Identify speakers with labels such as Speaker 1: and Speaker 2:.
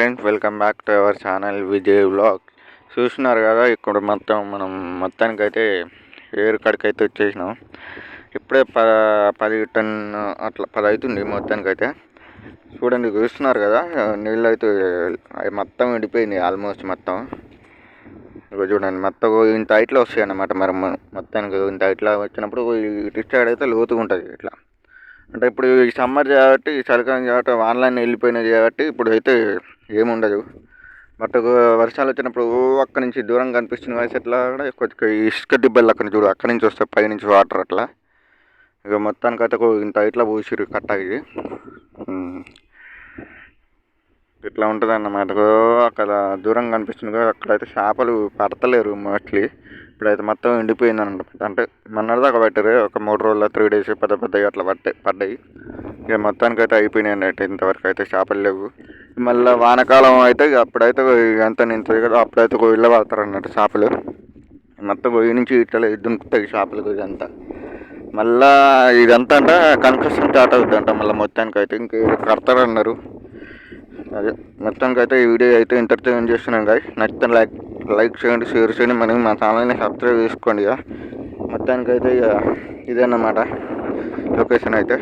Speaker 1: Friends, welcome back to our channel Vijay vlog. చూస్తున్నారు కదా, ఇక్కడ మనం మొత్తానికైతే ఏరు కాడికైతే వచ్చేసినాం. ఇప్పుడే 10 అట్లా 10 అవుతుంది మొత్తానికైతే. చూడండి, చూస్తున్నారు కదా, నీళ్ళు అయితే అవి మొత్తం ఎండిపోయింది ఆల్మోస్ట్ మొత్తం. ఇక చూడండి, మొత్తం ఇంత హైట్లో వస్తాయి అన్నమాట. మరి మొత్తానికి ఇంత హైట్లో వచ్చినప్పుడు ఇటు సైడ్ అయితే లోతుగా ఉంటుంది ఇట్లా. అంటే ఇప్పుడు ఈ సమ్మర్ కాబట్టి, చలికాలం కాబట్టి, ఆన్లైన్ వెళ్ళిపోయినది కాబట్టి ఇప్పుడు అయితే ఏముండదు. బట్ వర్షాలు వచ్చినప్పుడు అక్కడి నుంచి దూరం కనిపిస్తుంది వయసు ఎట్లా కూడా కొద్దిగా ఇసుక దిబ్బలు అక్కడి నుంచి చూడు, అక్కడి నుంచి వస్తాయి పైనుంచి వాటర్ అట్లా. ఇక మొత్తానికి అయితే ఇంత ఇట్లా పూసిరు కట్టకి. ఇట్లా ఉంటుంది అన్నమాట. అక్కడ దూరం కనిపిస్తుంది కదా, అక్కడైతే చేపలు పడతలేరు మోస్ట్లీ. ఇప్పుడైతే మొత్తం ఎండిపోయింది అనమాట. అంటే మొన్నటిదాకా పట్టారు, ఒక 3 రోజుల 3 days పెద్దవి అట్లా పడ్డాయి. ఇక మొత్తానికి అయితే అయిపోయినాయి అన్నట్టు. ఇంతవరకు అయితే చేపలు లేవు. మళ్ళీ వానకాలం అయితే అప్పుడైతే ఎంత నింతుంది కదా, అప్పుడైతే ఇళ్ళ పడతారు అన్నట్టు చేపలు. మొత్తం గొయ్యి నుంచి ఇట్లా దుంకుతాయి చేపలు ఇదంతా. మళ్ళా ఇదంతా అంటే కన్స్ట్రక్షన్ స్టార్ట్ అవుతుందంట మళ్ళీ మొత్తానికి అయితే. ఇంక కడతారన్నారు. అదే మొత్తానికి అయితే ఈ వీడియో అయితే ఎంటర్టైన్ చేస్తున్నాం గాయ్. నచ్చితే లైక్ చేయండి, షేర్ చేయండి. మనం మా ఛానల్ని సబ్స్క్రైబ్ చేసుకోండి. ఇక మొత్తానికి అయితే ఇక ఇదేనమాట లొకేషన్ అయితే.